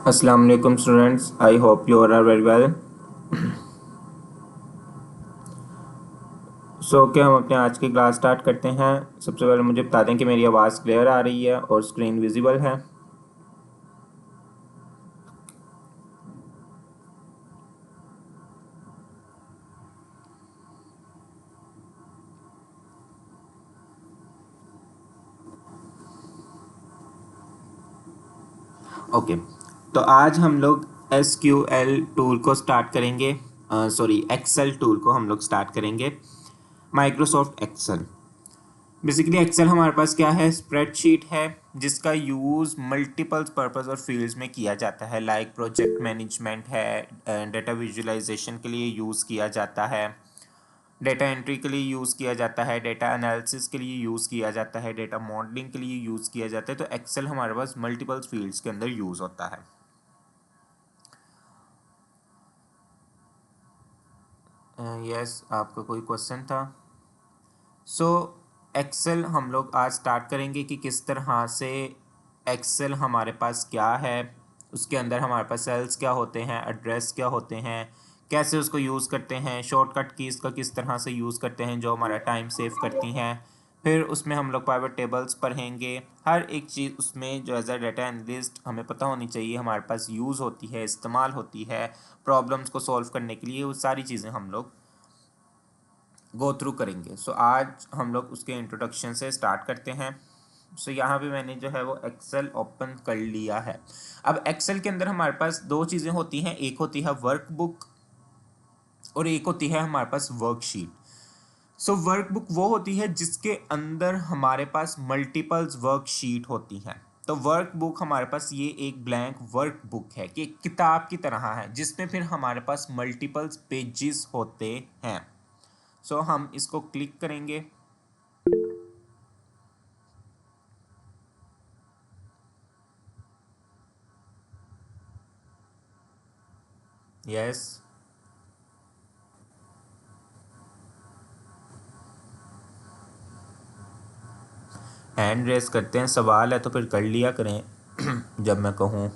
Assalamu alaikum students. I hope you all are very well. क्या हम अपने आज की क्लास स्टार्ट करते हैं। सबसे पहले मुझे बता दें कि मेरी आवाज़ क्लियर आ रही है और स्क्रीन विजिबल है। ओके, तो आज हम लोग SQL टूल को स्टार्ट करेंगे। एक्सेल टूल को हम लोग स्टार्ट करेंगे। Microsoft Excel. बेसिकली एक्सेल हमारे पास क्या है, स्प्रेडशीट है जिसका यूज़ मल्टीपल पर्पस और फील्ड्स में किया जाता है। लाइक प्रोजेक्ट मैनेजमेंट है, डेटा विजुअलाइजेशन के लिए यूज़ किया जाता है, डेटा एंट्री के लिए यूज़ किया जाता है, डेटा एनालिसिस के लिए यूज़ किया जाता है, डेटा मॉडलिंग के लिए यूज़ किया जाता है। तो एक्सेल हमारे पास मल्टीपल फील्ड्स के अंदर यूज़ होता है। यस, आपका कोई क्वेश्चन था? एक्सेल हम लोग आज स्टार्ट करेंगे कि किस तरह से एक्सेल हमारे पास क्या है, उसके अंदर हमारे पास सेल्स क्या होते हैं, एड्रेस क्या होते हैं, कैसे उसको यूज़ करते हैं, शॉर्टकट कीज़ का किस तरह से यूज़ करते हैं जो हमारा टाइम सेव करती हैं। फिर उसमें हम लोग पाइवट टेबल्स पढ़ेंगे। हर एक चीज़ उसमें जो एज अ डाटा एनालिस्ट हमें पता होनी चाहिए, हमारे पास यूज़ होती है, इस्तेमाल होती है प्रॉब्लम्स को सॉल्व करने के लिए। वो सारी चीज़ें हम लोग गो थ्रू करेंगे। आज हम लोग उसके इंट्रोडक्शन से स्टार्ट करते हैं। यहाँ पे मैंने जो है वो एक्सेल ओपन कर लिया है। अब एक्सेल के अंदर हमारे पास दो चीज़ें होती हैं, एक होती है वर्कबुक और एक होती है हमारे पास वर्कशीट। वर्कबुक वो होती है जिसके अंदर हमारे पास मल्टीपल्स वर्कशीट होती हैं। तो वर्कबुक हमारे पास ये एक ब्लैंक वर्कबुक है कि एक किताब की तरह है जिसमें फिर हमारे पास मल्टीपल्स पेजेस होते हैं। हम इसको क्लिक करेंगे। यस, हैंड रेस करते हैं, सवाल है तो फिर कर लिया करें जब मैं कहूँ।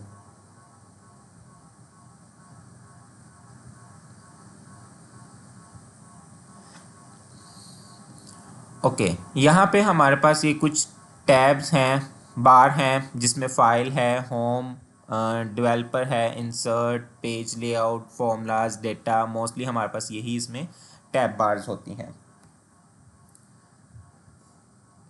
ओके, यहाँ पे हमारे पास ये कुछ टैब्स हैं, बार हैं जिसमें फाइल है, होम, डेवलपर है, insert, page layout, formulas, data. Mostly हमारे पास यही इसमें टैब बार्स होती हैं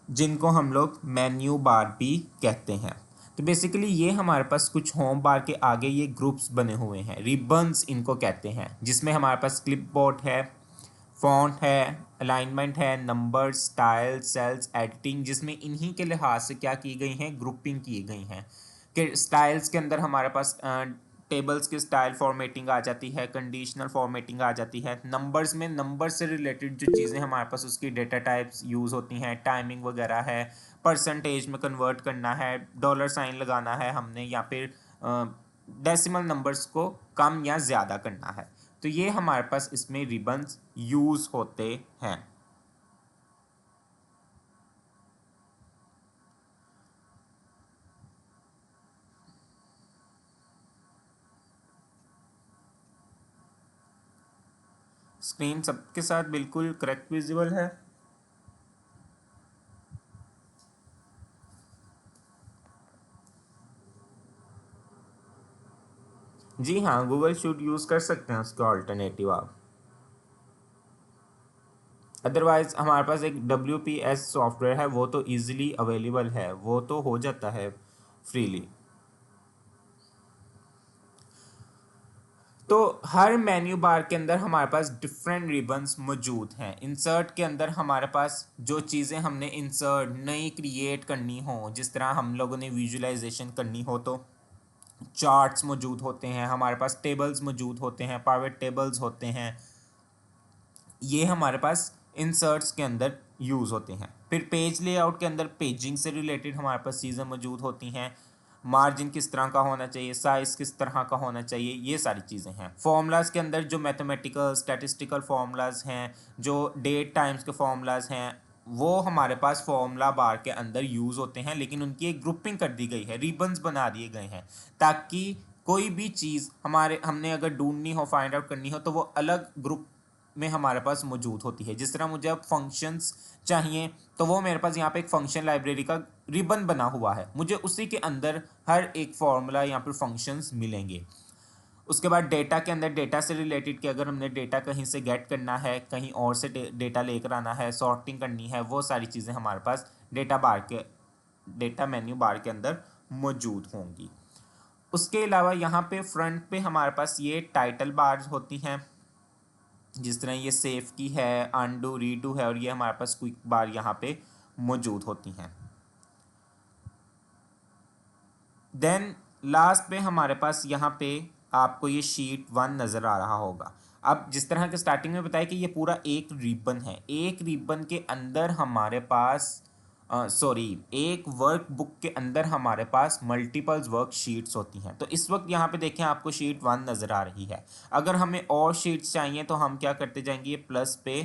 जिनको हम लोग मेन्यू बार भी कहते हैं। तो बेसिकली ये हमारे पास कुछ होम बार के आगे ये ग्रुप्स बने हुए हैं, रिबन्स इनको कहते हैं, जिसमें हमारे पास क्लिपबोर्ड है, फॉन्ट है, अलाइनमेंट है, नंबर, स्टाइल, सेल्स, एडिटिंग, जिसमें इन्हीं के लिहाज से क्या की गई हैं, ग्रुपिंग की गई हैं। कि स्टाइल्स के अंदर हमारे पास टेबल्स की स्टाइल फॉर्मेटिंग आ जाती है, कंडीशनल फॉर्मेटिंग आ जाती है। नंबर्स में नंबर से रिलेटेड जो चीज़ें हमारे पास उसकी डेटा टाइप्स यूज़ होती हैं, टाइमिंग वगैरह है, परसेंटेज में कन्वर्ट करना है, डॉलर साइन लगाना है हमने, या फिर डेसिमल नंबर्स को कम या ज़्यादा करना है। तो ये हमारे पास इसमें रिबन्स यूज़ होते हैं। स्क्रीन सबके साथ बिल्कुल करेक्ट विजिबल है? जी हाँ, गूगल शीट यूज़ कर सकते हैं उसका ऑल्टरनेटिव आप। अदरवाइज़ हमारे पास एक WPS सॉफ्टवेयर है, वो तो ईज़िली अवेलेबल है, वो तो हो जाता है फ्रीली। तो हर मेन्यू बार के अंदर हमारे पास डिफरेंट रिबन्स मौजूद हैं। इंसर्ट के अंदर हमारे पास जो चीज़ें हमने इंसर्ट नई क्रिएट करनी हो, जिस तरह हम लोगों ने विजुअलाइजेशन करनी हो, तो चार्ट्स मौजूद होते हैं, हमारे पास टेबल्स मौजूद होते हैं, प्राइवेट टेबल्स होते हैं। ये हमारे पास इंसर्ट्स के अंदर यूज़ होते हैं। फिर पेज लेआउट के अंदर पेजिंग से रिलेटेड हमारे पास चीज़ें मौजूद होती हैं। मार्जिन किस तरह का होना चाहिए, साइज़ किस तरह का होना चाहिए, ये सारी चीज़ें हैं। फॉर्मूलाज़ के अंदर जो मैथमेटिकल स्टैटिस्टिकल फार्मूलाज़ हैं, जो डेट टाइम्स के फार्मूलाज़ हैं, वो हमारे पास फार्मूला बार के अंदर यूज़ होते हैं, लेकिन उनकी एक ग्रुपिंग कर दी गई है, रिबन्स बना दिए गए हैं ताकि कोई भी चीज़ हमने अगर ढूंढनी हो, फाइंड आउट करनी हो, तो वो अलग ग्रुप में हमारे पास मौजूद होती है। जिस तरह मुझे अब फंक्शंस चाहिए तो वो मेरे पास यहाँ पे एक फंक्शन लाइब्रेरी का रिबन बना हुआ है, मुझे उसी के अंदर हर एक फॉर्मूला या फिर फंक्शंस मिलेंगे। उसके बाद डेटा के अंदर डेटा से रिलेटेड कि अगर हमने डेटा कहीं से गेट करना है, कहीं और से डेटा लेकर आना है, सॉर्टिंग करनी है, वो सारी चीज़ें हमारे पास डेटा मेन्यू बार के अंदर मौजूद होंगी। उसके अलावा यहाँ पे फ्रंट पे हमारे पास ये टाइटल बार्स होती हैं, जिस तरह ये सेव की है, अनडू, रीडू है, और ये हमारे पास क्विक बार यहाँ पे मौजूद होती हैं। देन लास्ट पे हमारे पास यहाँ पे आपको ये शीट 1 नज़र आ रहा होगा। अब जिस तरह के स्टार्टिंग में बताया कि ये पूरा एक रिबन है, एक रिबन के अंदर हमारे पास एक वर्क बुक के अंदर हमारे पास मल्टीपल्स वर्क शीट्स होती हैं। तो इस वक्त यहाँ पे देखें आपको शीट 1 नज़र आ रही है। अगर हमें और शीट्स चाहिए तो हम क्या करते जाएंगे, ये प्लस पे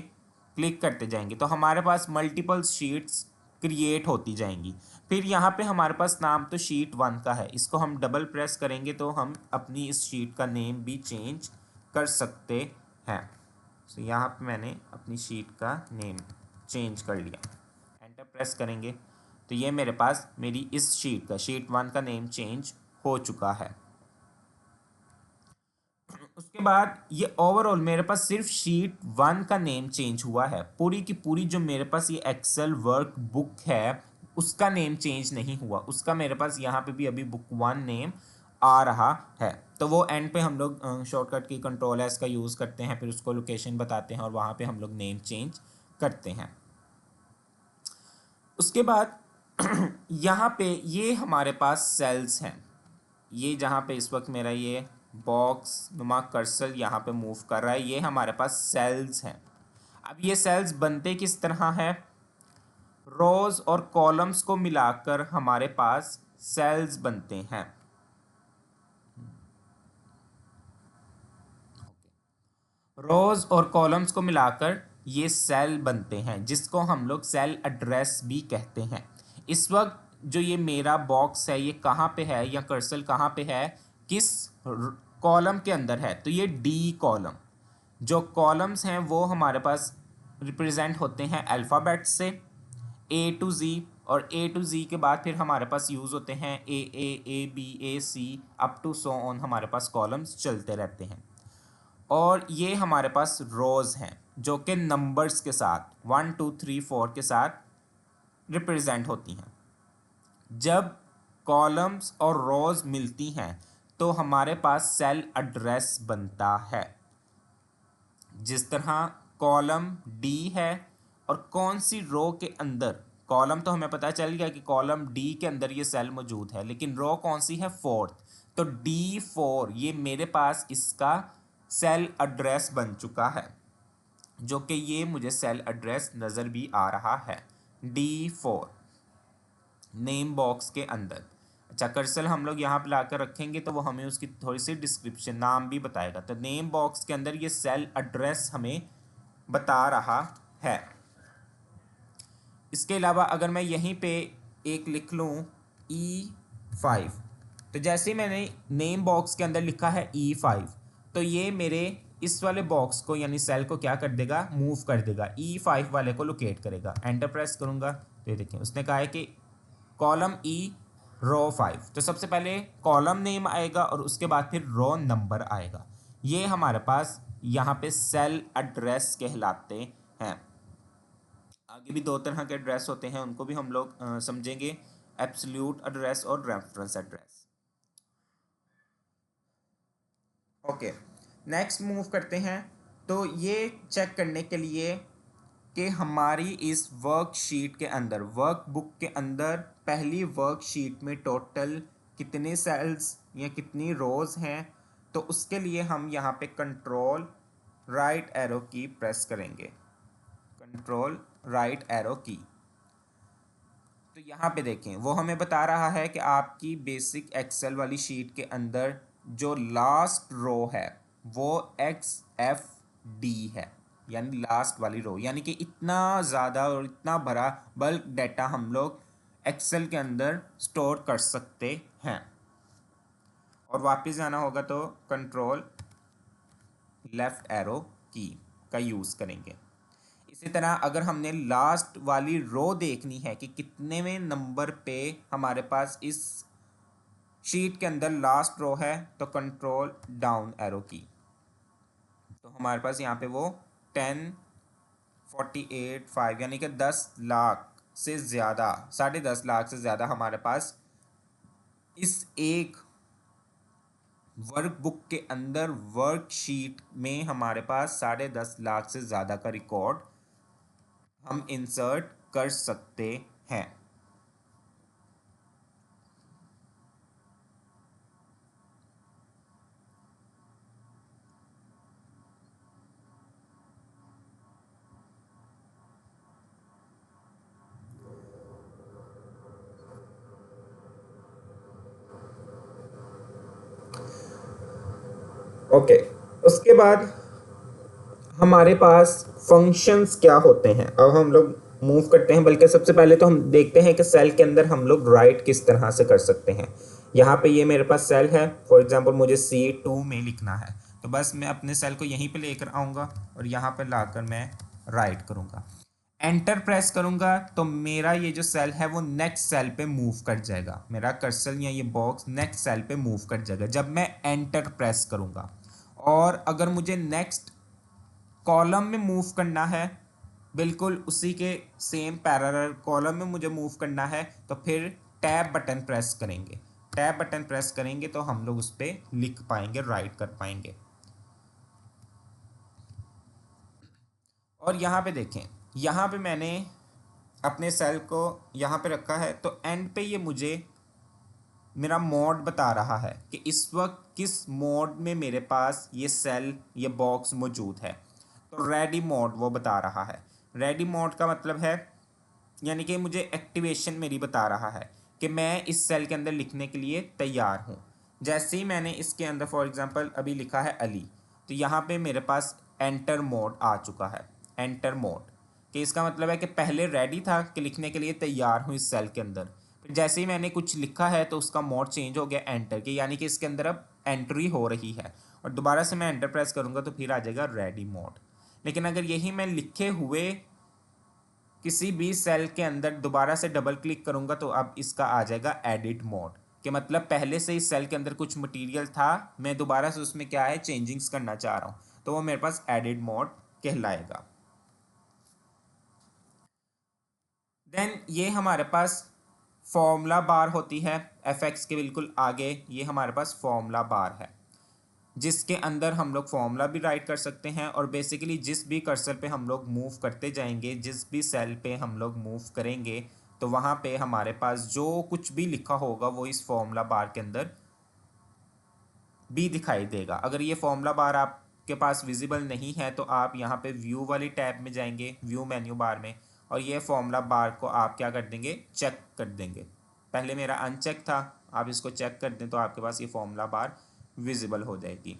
क्लिक करते जाएंगे तो हमारे पास मल्टीपल शीट्स क्रिएट होती जाएंगी। फिर यहाँ पे हमारे पास नाम तो शीट 1 का है, इसको हम डबल प्रेस करेंगे तो हम अपनी इस शीट का नेम भी चेंज कर सकते हैं। तो यहाँ पे मैंने अपनी शीट का नेम चेंज कर लिया, एंटर प्रेस करेंगे तो ये मेरे पास मेरी इस शीट 1 का नेम चेंज हो चुका है। उसके बाद ये ओवरऑल मेरे पास सिर्फ शीट 1 का नेम चेंज हुआ है, पूरी की पूरी जो मेरे पास ये एक्सेल वर्क बुक है उसका नेम चेंज नहीं हुआ। उसका मेरे पास यहाँ पे भी अभी बुक 1 नेम आ रहा है। तो वो एंड पे हम लोग शॉर्टकट की कंट्रोल एस का यूज़ करते हैं, फिर उसको लोकेशन बताते हैं और वहाँ पे हम लोग नेम चेंज करते हैं। उसके बाद यहाँ पे ये हमारे पास सेल्स हैं, ये जहाँ पे इस वक्त मेरा ये बॉक्स नुमा कर्सर यहाँ पे मूव कर रहा है, ये हमारे पास सेल्स हैं। अब ये सेल्स बनते किस तरह हैं, रोज और कॉलम्स को मिलाकर हमारे पास सेल्स बनते हैं। रोज और कॉलम्स को मिलाकर ये सेल बनते हैं, जिसको हम लोग सेल एड्रेस भी कहते हैं। इस वक्त जो ये मेरा बॉक्स है ये कहाँ पे है, या कर्सर कहाँ पे है, किस कॉलम के अंदर है, तो ये डी कॉलम। जो कॉलम्स हैं वो हमारे पास रिप्रेजेंट होते हैं अल्फ़ाबेट से ए टू ज़ी, और ए टू ज़ी के बाद फिर हमारे पास यूज़ होते हैं A B A C up to so on, हमारे पास कॉलम्स चलते रहते हैं। और ये हमारे पास रोज़ हैं जो कि नंबर्स के साथ 1 2 3 4 के साथ रिप्रेजेंट होती हैं। जब कॉलम्स और रोज़ मिलती हैं तो हमारे पास सेल एड्रेस बनता है। जिस तरह कॉलम डी है और कौन सी रो के अंदर, कॉलम तो हमें पता चल गया कि कॉलम डी के अंदर ये सेल मौजूद है, लेकिन रो कौन सी है, 4th, तो D4 ये मेरे पास इसका सेल एड्रेस बन चुका है, जो कि ये मुझे सेल एड्रेस नज़र भी आ रहा है D4 नेम बॉक्स के अंदर। अच्छा, कर्सर हम लोग यहाँ पे लाकर रखेंगे तो वो हमें उसकी थोड़ी सी डिस्क्रिप्शन नाम भी बताएगा। तो नेम बॉक्स के अंदर ये सेल एड्रेस हमें बता रहा है। इसके अलावा अगर मैं यहीं पे एक लिख लूँ E5, तो जैसे ही मैंने नेम बॉक्स के अंदर लिखा है E5, तो ये मेरे इस वाले बॉक्स को यानी सेल को क्या कर देगा, मूव कर देगा, E5 वाले को लोकेट करेगा। एंटर प्रेस करूँगा तो ये देखिए उसने कहा है कि कॉलम E रो 5, तो सबसे पहले कॉलम नेम आएगा और उसके बाद फिर रो नंबर आएगा। ये हमारे पास यहाँ पे सेल एड्रेस कहलाते हैं। आगे भी 2 तरह के एड्रेस होते हैं, उनको भी हम लोग समझेंगे, एब्सोल्यूट एड्रेस और reference address. Okay, next move करते हैं। तो ये चेक करने के लिए कि हमारी इस वर्कशीट के अंदर, वर्कबुक के अंदर पहली वर्कशीट में टोटल कितने सेल्स या कितनी रोज़ हैं, तो उसके लिए हम यहाँ पे कंट्रोल राइट एरो की प्रेस करेंगे, कंट्रोल राइट एरो की। तो यहाँ पे देखें वो हमें बता रहा है कि आपकी बेसिक एक्सेल वाली शीट के अंदर जो लास्ट रो है वो XFD है, यानी लास्ट वाली रो, यानी कि इतना ज़्यादा और इतना बड़ा बल्क डाटा हम लोग एक्सेल के अंदर स्टोर कर सकते हैं। और वापस जाना होगा तो कंट्रोल लेफ्ट एरो की का यूज़ करेंगे। इसी तरह अगर हमने लास्ट वाली रो देखनी है कि कितने नंबर पे हमारे पास इस शीट के अंदर लास्ट रो है, तो कंट्रोल डाउन एरो की, तो हमारे पास यहाँ पे वो 10,48,5 यानी कि 10 लाख से ज़्यादा, 10.5 लाख से ज़्यादा हमारे पास इस एक वर्कबुक के अंदर वर्कशीट में हमारे पास 10.5 लाख से ज़्यादा का रिकॉर्ड हम इंसर्ट कर सकते हैं। ओके, उसके बाद हमारे पास फंक्शंस क्या होते हैं, अब हम लोग मूव करते हैं। बल्कि सबसे पहले तो हम देखते हैं कि सेल के अंदर हम लोग राइट किस तरह से कर सकते हैं। यहाँ पे ये मेरे पास सेल है, फॉर एग्जांपल मुझे C2 में लिखना है, तो बस मैं अपने सेल को यहीं पे लेकर आऊँगा और यहाँ पे लाकर मैं राइट करूँगा। एंटर प्रेस करूँगा तो मेरा ये जो सेल है वो नेक्स्ट सेल पे मूव कर जाएगा, मेरा कर्सर या ये बॉक्स नेक्स्ट सेल पे मूव कर जाएगा जब मैं एंटर प्रेस करूँगा। और अगर मुझे नेक्स्ट कॉलम में मूव करना है, बिल्कुल उसी के सेम पैरेलल कॉलम में मुझे मूव करना है, तो फिर टैब बटन प्रेस करेंगे। टैब बटन प्रेस करेंगे तो हम लोग उस पर लिख पाएंगे, राइट कर पाएंगे। और यहाँ पे देखें, यहाँ पे मैंने अपने सेल को यहाँ पे रखा है, तो एंड पे ये मुझे मेरा मोड बता रहा है कि इस वक्त किस मोड में मेरे पास ये सेल, ये बॉक्स मौजूद है। तो रेडी मोड वो बता रहा है। रेडी मोड का मतलब है यानी कि मुझे एक्टिवेशन मेरी बता रहा है कि मैं इस सेल के अंदर लिखने के लिए तैयार हूँ। जैसे ही मैंने इसके अंदर फॉर एग्जांपल अभी लिखा है अली, तो यहाँ पे मेरे पास एंटर मोड आ चुका है। एंटर मोड कि इसका मतलब है कि पहले रेडी था कि लिखने के लिए तैयार हूँ इस सेल के अंदर, फिर जैसे ही मैंने कुछ लिखा है तो उसका मोड चेंज हो गया एंटर के, यानी कि इसके अंदर अब एंट्री हो रही है। और दोबारा से मैं एंटर प्रेस करूँगा तो फिर आ जाएगा रेडी मोड। लेकिन अगर यही मैं लिखे हुए किसी भी सेल के अंदर दोबारा से डबल क्लिक करूंगा तो अब इसका आ जाएगा एडिट मोड, कि मतलब पहले से इस सेल के अंदर कुछ मटेरियल था, मैं दोबारा से उसमें क्या है चेंजिंग्स करना चाह रहा हूँ, तो वो मेरे पास एडिट मोड कहलाएगा। देन ये हमारे पास फॉर्मूला बार होती है, एफ के बिल्कुल आगे ये हमारे पास फॉर्मूला बार है, जिसके अंदर हम लोग फॉर्मूला भी राइट कर सकते हैं। और बेसिकली जिस भी कर्सर पे हम लोग मूव करते जाएंगे, जिस भी सेल पे हम लोग मूव करेंगे, तो वहाँ पे हमारे पास जो कुछ भी लिखा होगा वो इस फॉर्मूला बार के अंदर भी दिखाई देगा। अगर ये फॉर्मूला बार आपके पास विजिबल नहीं है तो आप यहाँ पे व्यू वाली टैब में जाएंगे, व्यू मेन्यू बार में, और ये फॉर्मूला बार को आप क्या कर देंगे, चेक कर देंगे। पहले मेरा अनचेक था, आप इसको चेक कर दें तो आपके पास ये फॉर्मूला बार विजिबल हो जाएगी।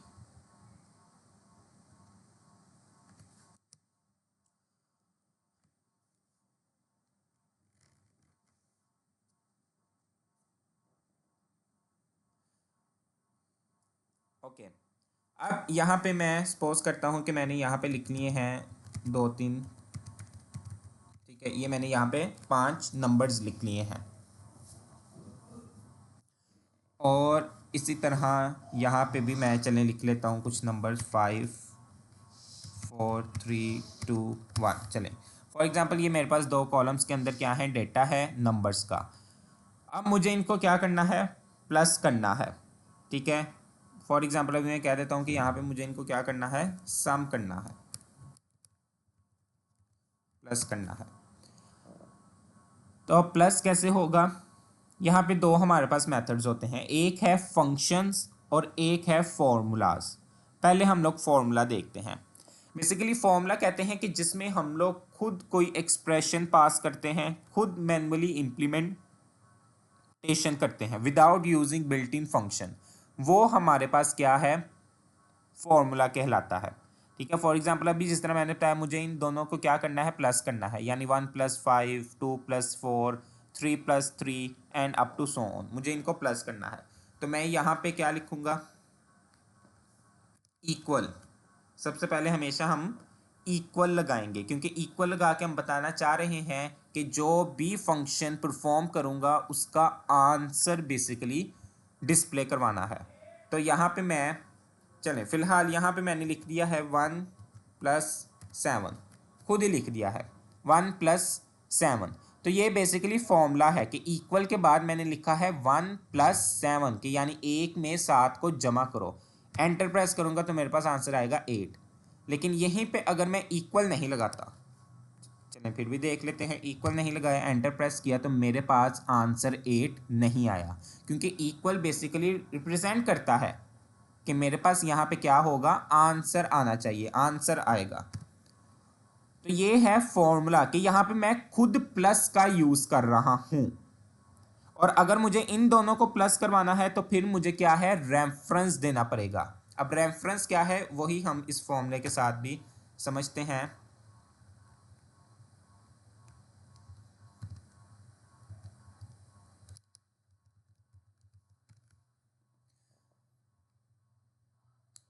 ओके, अब यहाँ पे मैं सपोज करता हूँ कि मैंने यहाँ पे लिख लिए हैं 2 3, ठीक है, ये मैंने यहाँ पे 5 नंबर्स लिख लिए हैं। और इसी तरह यहाँ पे भी मैं चलें लिख लेता हूँ कुछ नंबर्स 5 4 3 2 1। चलें, फॉर एग्जांपल ये मेरे पास 2 कॉलम्स के अंदर क्या है, डेटा है नंबर्स का। अब मुझे इनको क्या करना है, प्लस करना है, ठीक है। फॉर एग्जांपल अभी मैं कह देता हूँ कि यहाँ पे मुझे इनको क्या करना है, सम करना है, प्लस करना है। तो प्लस कैसे होगा, यहाँ पे 2 हमारे पास मेथड्स होते हैं, एक है फंक्शंस और एक है फॉर्मूलाज। पहले हम लोग फॉर्मूला देखते हैं। बेसिकली फॉर्मूला कहते हैं कि जिसमें हम लोग खुद कोई एक्सप्रेशन पास करते हैं, खुद मैन्युअली इम्प्लीमेंटेशन करते हैं without using built in function, वो हमारे पास क्या है, फॉर्मूला कहलाता है। ठीक है, फॉर एग्जांपल अभी जिस तरह मैंने बताया, मुझे इन दोनों को क्या करना है, प्लस करना है, यानी 1 + 5 2 + 4 3 + 3 and up to so on, मुझे इनको प्लस करना है। तो मैं यहाँ पे क्या लिखूँगा, इक्वल। सबसे पहले हमेशा हम इक्वल लगाएंगे, क्योंकि इक्वल लगा के हम बताना चाह रहे हैं कि जो भी फंक्शन परफॉर्म करूँगा उसका आंसर बेसिकली डिस्प्ले करवाना है। तो यहाँ पे मैं, चलें फ़िलहाल यहाँ पे मैंने लिख दिया है 1+7, खुद ही लिख दिया है 1+7। तो ये बेसिकली फॉर्मूला है कि इक्वल के बाद मैंने लिखा है 1+7 कि यानी 1 में 7 को जमा करो। एंटर प्रेस करूँगा तो मेरे पास आंसर आएगा 8। लेकिन यहीं पे अगर मैं इक्वल नहीं लगाता, चलें फिर भी देख लेते हैं, इक्वल नहीं लगाया, एंटर प्रेस किया तो मेरे पास आंसर 8 नहीं आया, क्योंकि इक्वल बेसिकली रिप्रेजेंट करता है कि मेरे पास यहाँ पे क्या होगा, आंसर आना चाहिए, आंसर आएगा। तो ये है फॉर्मूला कि यहाँ पे मैं खुद प्लस का यूज कर रहा हूं, और अगर मुझे इन दोनों को प्लस करवाना है तो फिर मुझे क्या है, रेफरेंस देना पड़ेगा। अब रेफरेंस क्या है वही हम इस फॉर्मूले के साथ भी समझते हैं।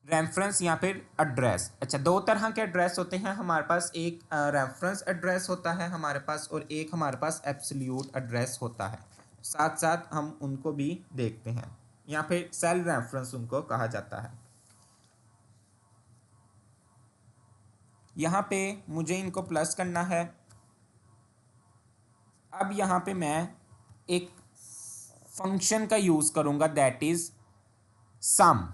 रेफरेंस या फिर एड्रेस। अच्छा, दो तरह के एड्रेस होते हैं हमारे पास, एक रेफरेंस एड्रेस होता है हमारे पास और एक हमारे पास एब्सोल्यूट एड्रेस होता है। साथ साथ हम उनको भी देखते हैं, या फिर सेल रेफरेंस उनको कहा जाता है। यहाँ पे मुझे इनको प्लस करना है। अब यहाँ पे मैं एक फंक्शन का यूज करूंगा, दैट इज सम।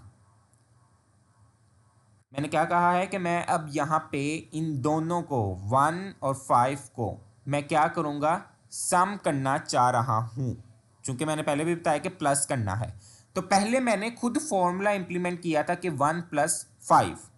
मैंने क्या कहा है कि मैं अब यहाँ पे इन दोनों को 1 और 5 को मैं क्या करूँगा, सम करना चाह रहा हूँ। चूंकि मैंने पहले भी बताया कि प्लस करना है, तो पहले मैंने खुद फॉर्मूला इंप्लीमेंट किया था कि 1+5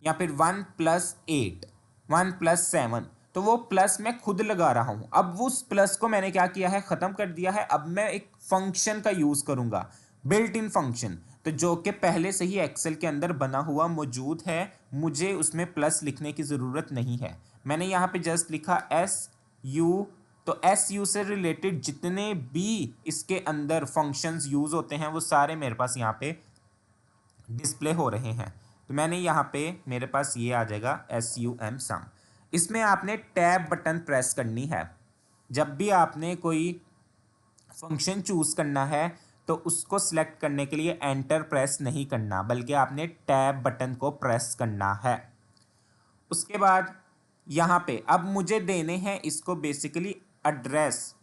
या फिर 1+8, 1+7, तो वो प्लस मैं खुद लगा रहा हूँ। अब वो उस प्लस को मैंने क्या किया है, ख़त्म कर दिया है। अब मैं एक फंक्शन का यूज़ करूँगा, बिल्ट इन फंक्शन, तो जो कि पहले से ही एक्सेल के अंदर बना हुआ मौजूद है, मुझे उसमें प्लस लिखने की ज़रूरत नहीं है। मैंने यहाँ पे जस्ट लिखा SU, तो SU से रिलेटेड जितने भी इसके अंदर फंक्शंस यूज़ होते हैं वो सारे मेरे पास यहाँ पे डिस्प्ले हो रहे हैं। तो मैंने यहाँ पे मेरे पास ये आ जाएगा SUM सम। इसमें आपने टैब बटन प्रेस करनी है। जब भी आपने कोई फंक्शन चूज़ करना है तो उसको सिलेक्ट करने के लिए एंटर प्रेस नहीं करना, बल्कि आपने टैब बटन को प्रेस करना है। उसके बाद यहाँ पे अब मुझे देने हैं इसको basically address,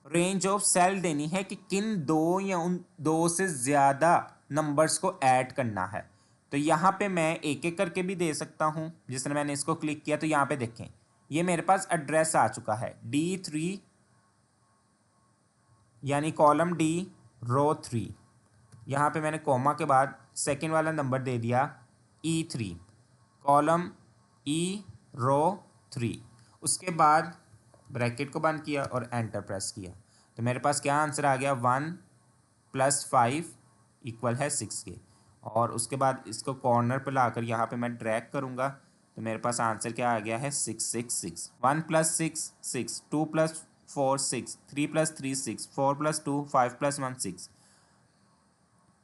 range of cell देनी है कि किन दो या उन दो से ज़्यादा नंबर्स को ऐड करना है। तो यहाँ पे मैं एक एक करके भी दे सकता हूँ। जिस तरह मैंने इसको क्लिक किया तो यहाँ पे देखें ये मेरे पास एड्रेस आ चुका है D3, यानी कॉलम D रो 3। यहाँ पे मैंने कॉमा के बाद सेकंड वाला नंबर दे दिया E3, कॉलम E रो 3। उसके बाद ब्रैकेट को बंद किया और एंटर प्रेस किया, तो मेरे पास क्या आंसर आ गया, 1+5 इक्वल है 6 के। और उसके बाद इसको कॉर्नर पर लाकर यहाँ पे मैं ड्रैग करूँगा तो मेरे पास आंसर क्या आ गया है, 666। 1+6 6, 2+4 6, 3+3 6, 4+2 5+1 6।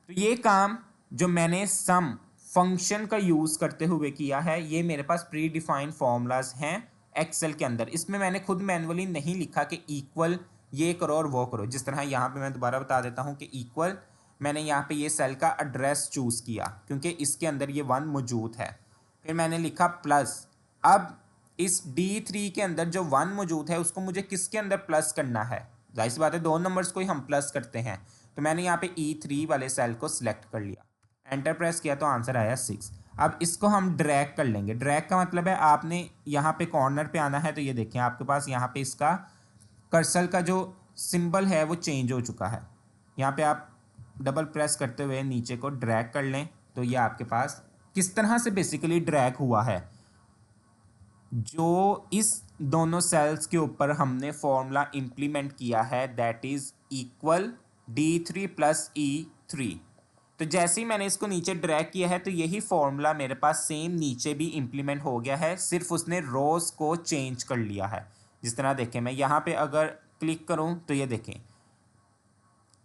तो ये काम जो मैंने सम फंक्शन का यूज़ करते हुए किया है, ये मेरे पास प्री डिफाइंड फॉर्मूलाज हैं एक्सेल के अंदर। इसमें मैंने खुद मैनुअली नहीं लिखा कि इक्वल ये करो और वो करो। जिस तरह यहाँ पे मैं दोबारा बता देता हूँ कि इक्वल, मैंने यहाँ पे ये सेल का एड्रेस चूज़ किया क्योंकि इसके अंदर ये 1 मौजूद है। फिर मैंने लिखा प्लस। अब इस D3 के अंदर जो 1 मौजूद है उसको मुझे किसके अंदर प्लस करना है, जाहिर सी बात है दो नंबर्स को ही हम प्लस करते हैं। तो मैंने यहाँ पे E3 वाले सेल को सिलेक्ट कर लिया, एंटर प्रेस किया तो आंसर आया 6। अब इसको हम ड्रैग कर लेंगे। ड्रैग का मतलब है आपने यहाँ पे कॉर्नर पे आना है। तो ये देखें आपके पास यहाँ पे इसका कर्सर का जो सिंबल है वो चेंज हो चुका है। यहाँ पे आप डबल प्रेस करते हुए नीचे को ड्रैग कर लें तो ये आपके पास किस तरह से बेसिकली ड्रैग हुआ है, जो इस दोनों सेल्स के ऊपर हमने फॉर्मूला इंप्लीमेंट किया है, that is equal D3 + E3। तो जैसे ही मैंने इसको नीचे ड्रैग किया है तो यही फॉर्मूला मेरे पास सेम नीचे भी इंप्लीमेंट हो गया है, सिर्फ उसने रोज को चेंज कर लिया है। जिस तरह देखें मैं यहाँ पे अगर क्लिक करूँ तो ये देखें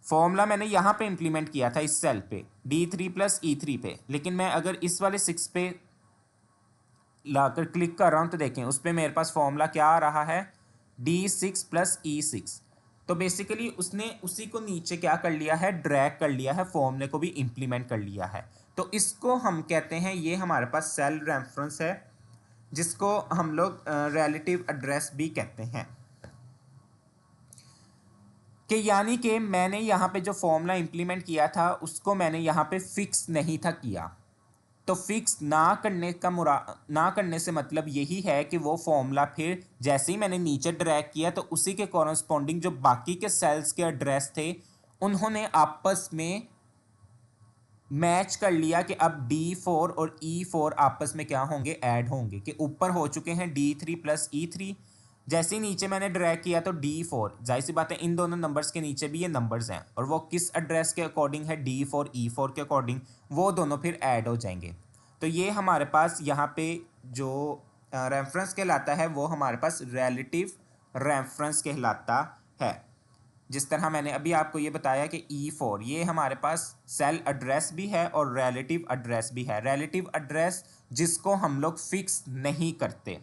फॉर्मूला मैंने यहाँ पे इम्प्लीमेंट किया था इस सेल पे D3 प्लस E3 पे, लेकिन मैं अगर इस वाले 6 पे लाकर क्लिक कर रहा हूँ तो देखें उस पर मेरे पास फॉर्मूला क्या आ रहा है, D6 प्लस E6। तो बेसिकली उसने उसी को नीचे क्या कर लिया है, ड्रैग कर लिया है, फॉर्मूले को भी इम्प्लीमेंट कर लिया है। तो इसको हम कहते हैं, ये हमारे पास सेल रेफरेंस है, जिसको हम लोग रिलेटिव एड्रेस भी कहते हैं। कि यानी कि मैंने यहाँ पे जो फॉर्मूला इम्प्लीमेंट किया था उसको मैंने यहाँ पे फिक्स नहीं था किया। तो फिक्स ना करने से मतलब यही है कि वो फॉर्मूला फिर जैसे ही मैंने नीचे ड्रैग किया तो उसी के कॉरस्पॉन्डिंग जो बाकी के सेल्स के एड्रेस थे उन्होंने आपस में मैच कर लिया कि अब D4 और E4 आपस में क्या होंगे, ऐड होंगे, कि ऊपर हो चुके हैं D3 प्लस E3। जैसे ही नीचे मैंने ड्रैग किया तो D4, जाहिर सी बात है इन दोनों नंबर्स के नीचे भी ये नंबर्स हैं और वो किस एड्रेस के अकॉर्डिंग है, D4 E4 के अकॉर्डिंग, वो दोनों फिर ऐड हो जाएंगे। तो ये हमारे पास यहाँ पे जो रेफरेंस कहलाता है वो हमारे पास रिलेटिव रेफरेंस कहलाता है। जिस तरह मैंने अभी आपको ये बताया कि E4 ये हमारे पास सेल एड्रेस भी है और रिलेटिव एड्रेस भी है। रिलेटिव एड्रेस जिसको हम लोग फिक्स नहीं करते,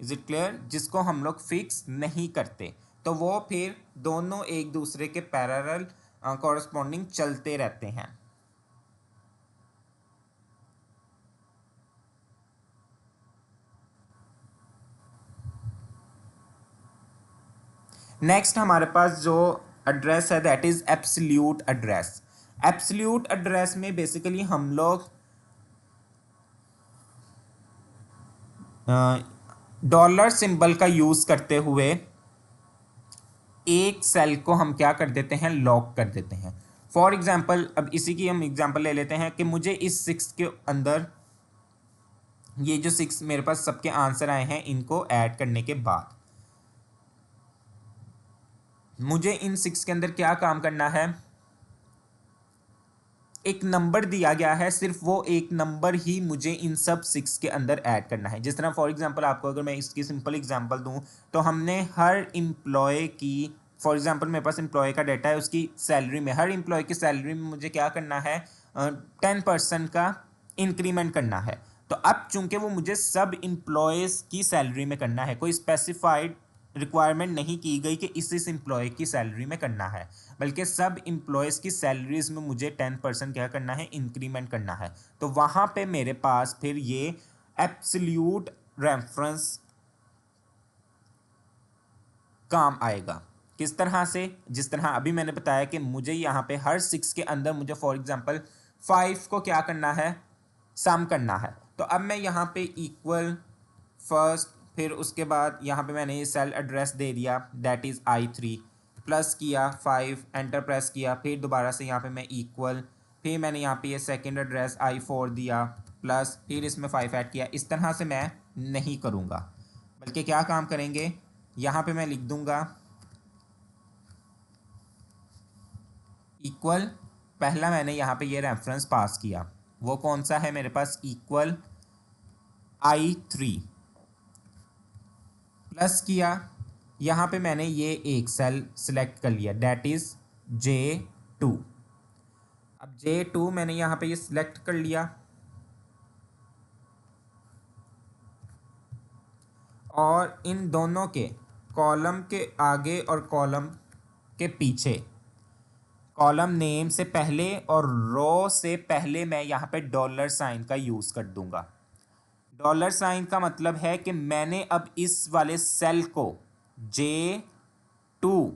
इज इट क्लियर, जिसको हम लोग फिक्स नहीं करते, तो वो फिर दोनों एक दूसरे के पैरेलल कॉरस्पॉन्डिंग चलते रहते हैं। नेक्स्ट हमारे पास जो एड्रेस है that is absolute address. Absolute address में बेसिकली हम लोग डॉलर सिंबल का यूज करते हुए एक सेल को हम क्या कर देते हैं, लॉक कर देते हैं। फॉर एग्जाम्पल, अब इसी की हम एग्जाम्पल ले लेते हैं कि मुझे इस 6 के अंदर ये जो 6 मेरे पास सबके आंसर आए हैं इनको ऐड करने के बाद मुझे इन 6 के अंदर क्या काम करना है, एक नंबर दिया गया है, सिर्फ वो एक नंबर ही मुझे इन सब 6 के अंदर ऐड करना है। जिस तरह फॉर एग्जांपल आपको अगर मैं इसकी सिंपल एग्जांपल दूं तो हमने हर एम्प्लॉय की, फॉर एग्जांपल मेरे पास एम्प्लॉय का डाटा है, उसकी सैलरी में, हर एम्प्लॉय की सैलरी में मुझे क्या करना है, 10% का इंक्रीमेंट करना है। तो अब चूंकि वो मुझे सब एम्प्लॉयज़ की सैलरी में करना है, कोई स्पेसिफाइड रिक्वायरमेंट नहीं की गई कि इस एम्प्लॉय की सैलरी में करना है, बल्कि सब एम्प्लॉयज़ की सैलरीज में मुझे 10% क्या करना है, इंक्रीमेंट करना है। तो वहाँ पे मेरे पास फिर ये एब्सोल्यूट रेफरेंस काम आएगा। किस तरह से, जिस तरह अभी मैंने बताया कि मुझे यहाँ पे हर 6 के अंदर मुझे फॉर एग्जांपल 5 को क्या करना है, सम करना है। तो अब मैं यहाँ पे इक्वल फर्स्ट, फिर उसके बाद यहाँ पे मैंने ये सेल एड्रेस दे दिया दैट इज़ I3, प्लस किया 5, एंटर प्रेस किया, फिर दोबारा से यहाँ पे मैं इक्वल, फिर मैंने यहाँ पे ये सेकंड एड्रेस I4 दिया, प्लस फिर इसमें 5 ऐड किया। इस तरह से मैं नहीं करूँगा, बल्कि क्या काम करेंगे, यहाँ पे मैं लिख दूँगा इक्वल, पहला मैंने यहाँ पे ये रेफरेंस पास किया, वो कौन सा है मेरे पास, इक्वल I3, प्लस किया, यहाँ पे मैंने ये एक सेल सिलेक्ट कर लिया दैट इज़ J2। अब J2 मैंने यहाँ पे ये सिलेक्ट कर लिया और इन दोनों के कॉलम के आगे और कॉलम के पीछे, कॉलम नेम से पहले और रो से पहले मैं यहाँ पे डॉलर साइन का यूज़ कर दूंगा। डॉलर साइन का मतलब है कि मैंने अब इस वाले सेल को J2,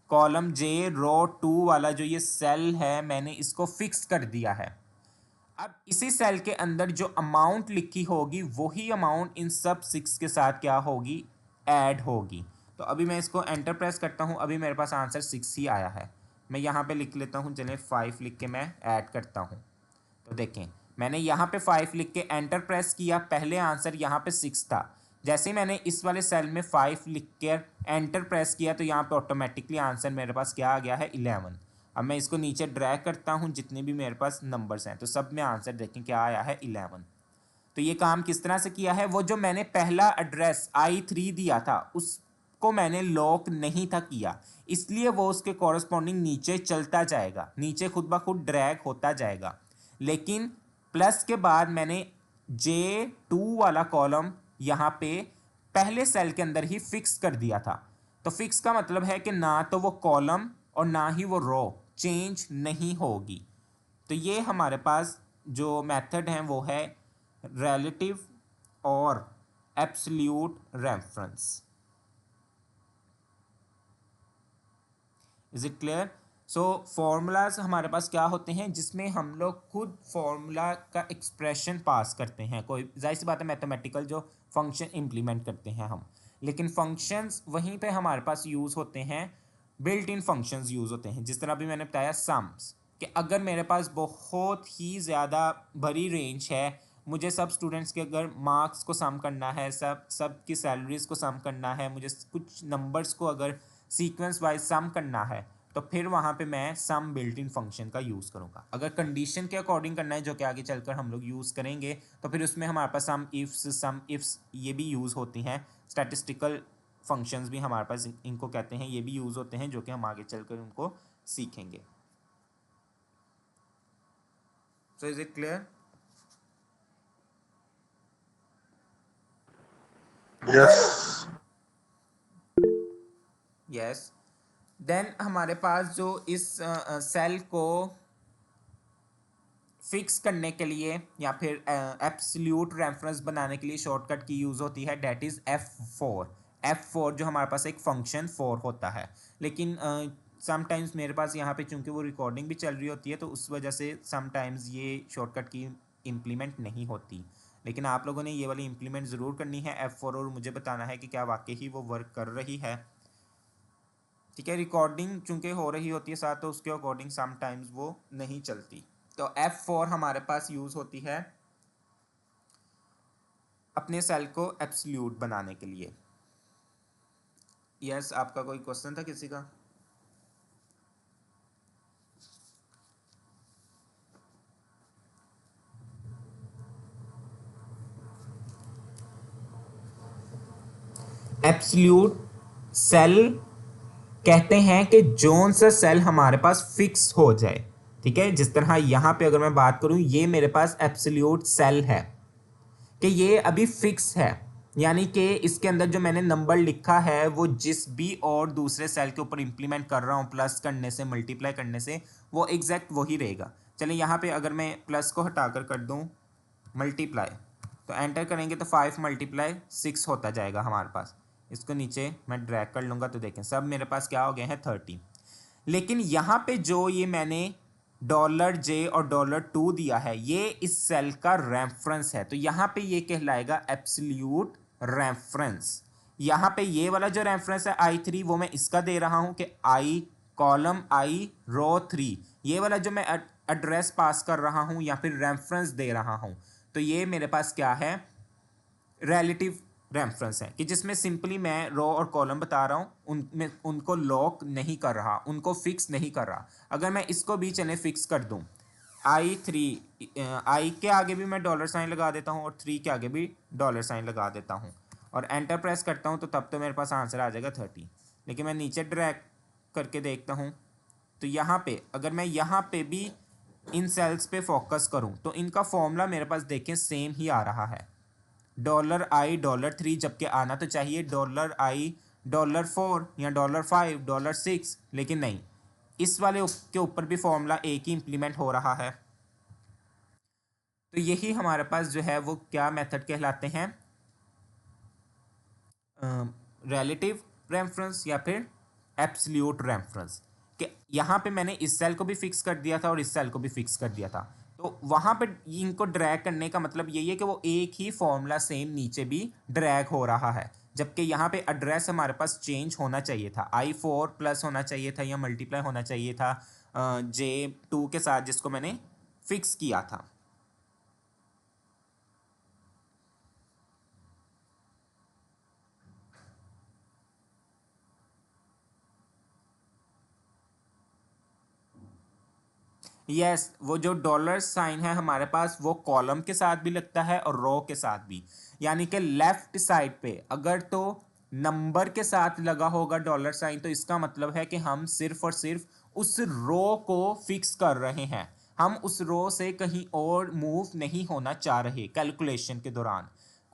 कॉलम J रो 2 वाला जो ये सेल है मैंने इसको फिक्स कर दिया है। अब इसी सेल के अंदर जो अमाउंट लिखी होगी वही अमाउंट इन सब 6 के साथ क्या होगी, ऐड होगी। तो अभी मैं इसको एंटर प्रेस करता हूँ, अभी मेरे पास आंसर 6 ही आया है। मैं यहाँ पे लिख लेता हूँ, चलिए 5 लिख के मैं ऐड करता हूँ। तो देखें मैंने यहाँ पे 5 लिख के एंटर प्रेस किया, पहले आंसर यहाँ पे 6 था। जैसे ही मैंने इस वाले सेल में 5 लिख कर एंटर प्रेस किया तो यहाँ पे ऑटोमेटिकली आंसर मेरे पास क्या आ गया है, 11। अब मैं इसको नीचे ड्रैग करता हूँ, जितने भी मेरे पास नंबर्स हैं तो सब में आंसर देखें क्या आया है, 11। तो ये काम किस तरह से किया है, वो जो मैंने पहला एड्रेस I3 दिया था को मैंने लॉक नहीं था किया, इसलिए वो उसके कॉरस्पॉन्डिंग नीचे चलता जाएगा, नीचे खुद ब खुद ड्रैग होता जाएगा। लेकिन प्लस के बाद मैंने J2 वाला कॉलम यहाँ पे पहले सेल के अंदर ही फिक्स कर दिया था। तो फिक्स का मतलब है कि ना तो वो कॉलम और ना ही वो रो चेंज नहीं होगी। तो ये हमारे पास जो मेथड है वो है रिलेटिव और absolute reference. Is it clear? So formulas हमारे पास क्या होते हैं जिसमें हम लोग खुद फॉर्मूला का एक्सप्रेशन पास करते हैं। कोई जाहिर सी बात है मैथमेटिकल जो फंक्शन इम्प्लीमेंट करते हैं हम, लेकिन फंक्शंस वहीं पे हमारे पास यूज़ होते हैं, बिल्ट इन फंक्शंस यूज़ होते हैं। जिस तरह अभी मैंने बताया सम्स, कि अगर मेरे पास बहुत ही ज़्यादा बड़ी रेंज है, मुझे सब स्टूडेंट्स के अगर मार्क्स को सम करना है, सब की सैलरीज को सम करना है, मुझे कुछ नंबर्स को अगर सीक्वेंस वाइज सम करना है, तो फिर वहाँ पे मैं सम बिल्ट इन फंक्शन का यूज़ करूँगा। अगर कंडीशन के अकॉर्डिंग करना है, जो कि आगे चलकर हम लोग यूज़ करेंगे, तो फिर उसमें हमारे पास सम इफ्स ये भी यूज़ होती हैं। स्टैटिस्टिकल फंक्शंस भी हमारे पास इनको कहते हैं, ये भी यूज़ होते हैं, जो कि हम आगे चलकर उनको सीखेंगे। So is it clear? Yes. Then हमारे पास जो इस सेल को फिक्स करने के लिए या फिर एब्सोल्यूट रेफरेंस बनाने के लिए शॉर्टकट की यूज़ होती है, डेट इज़ F4। F4 जो हमारे पास एक फंक्शन 4 होता है, लेकिन समटाइम्स मेरे पास यहाँ पे चूंकि वो रिकॉर्डिंग भी चल रही होती है, तो उस वजह से समटाइम्स ये शॉर्टकट की इम्प्लीमेंट नहीं होती। लेकिन आप लोगों ने ये वाली इम्प्लीमेंट ज़रूर करनी है F4, और मुझे बताना है कि क्या वाकई ही वो वर्क कर रही है। ठीक है, रिकॉर्डिंग चूंकि हो रही होती है साथ, तो उसके अकॉर्डिंग समटाइम्स वो नहीं चलती। तो F4 हमारे पास यूज़ होती है अपने सेल को एब्सोल्यूट बनाने के लिए। यस, आपका कोई क्वेश्चन था किसी का? एब्सोल्यूट सेल कहते हैं कि जोन सा सेल हमारे पास फिक्स हो जाए। ठीक है, जिस तरह यहाँ पे अगर मैं बात करूँ, ये मेरे पास एब्सोल्यूट सेल है कि ये अभी फिक्स है, यानी कि इसके अंदर जो मैंने नंबर लिखा है वो जिस भी और दूसरे सेल के ऊपर इंप्लीमेंट कर रहा हूँ, प्लस करने से, मल्टीप्लाई करने से, वो एग्जैक्ट वही रहेगा। चलिए यहाँ पे अगर मैं प्लस को हटाकर कर दूँ मल्टीप्लाई, तो एंटर करेंगे तो 5 × 6 होता जाएगा हमारे पास। इसको नीचे मैं ड्रैग कर लूँगा तो देखें सब मेरे पास क्या हो गए हैं 30। लेकिन यहाँ पे जो ये मैंने $J और $2 दिया है, ये इस सेल का रेफरेंस है, तो यहाँ पे ये कहलाएगा एब्सोल्यूट रेफरेंस। यहाँ पे ये वाला जो रेफरेंस है I3, वो मैं इसका दे रहा हूँ कि I कॉलम I रो 3, ये वाला जो मैं एड्रेस पास कर रहा हूँ या फिर रेफरेंस दे रहा हूँ, तो ये मेरे पास क्या है, रिलेटिव रेफरेंस है, कि जिसमें सिंपली मैं रो और कॉलम बता रहा हूँ, उनमें उनको लॉक नहीं कर रहा, उनको फिक्स नहीं कर रहा। अगर मैं इसको भी चले फिक्स कर दूँ, I3, I के आगे भी मैं $साइन लगा देता हूँ और 3 के आगे भी $साइन लगा देता हूँ और एंटर प्रेस करता हूँ, तो तब तो मेरे पास आंसर आ जाएगा 30। लेकिन मैं नीचे ड्रैग करके देखता हूँ, तो यहाँ पे अगर मैं यहाँ पे भी इन सेल्स पे फोकस करूँ, तो इनका फॉर्मूला मेरे पास देखें सेम ही आ रहा है, $I $3, जबकि आना तो चाहिए $I $4 या $5 $6, लेकिन नहीं, इस वाले के ऊपर भी फॉर्मूला एक ही इम्प्लीमेंट हो रहा है। तो यही हमारे पास जो है वो क्या मेथड कहलाते हैं, रिलेटिव रेफरेंस या फिर एब्सोल्यूट रेफरेंस। कि यहाँ पे मैंने इस सेल को भी फिक्स कर दिया था और इस सेल को भी फिक्स कर दिया था, तो वहाँ पे इनको ड्रैग करने का मतलब यही है कि वो एक ही फॉर्मूला सेम नीचे भी ड्रैग हो रहा है, जबकि यहाँ पे एड्रेस हमारे पास चेंज होना चाहिए था, I4+ होना चाहिए था या मल्टीप्लाई होना चाहिए था J2 के साथ, जिसको मैंने फिक्स किया था। यस, वो जो $साइन है हमारे पास, वो कॉलम के साथ भी लगता है और रो के साथ भी, यानी कि लेफ्ट साइड पे अगर तो नंबर के साथ लगा होगा डॉलर साइन, तो इसका मतलब है कि हम सिर्फ और सिर्फ उस रो को फिक्स कर रहे हैं, हम उस रो से कहीं और मूव नहीं होना चाह रहे कैलकुलेशन के दौरान।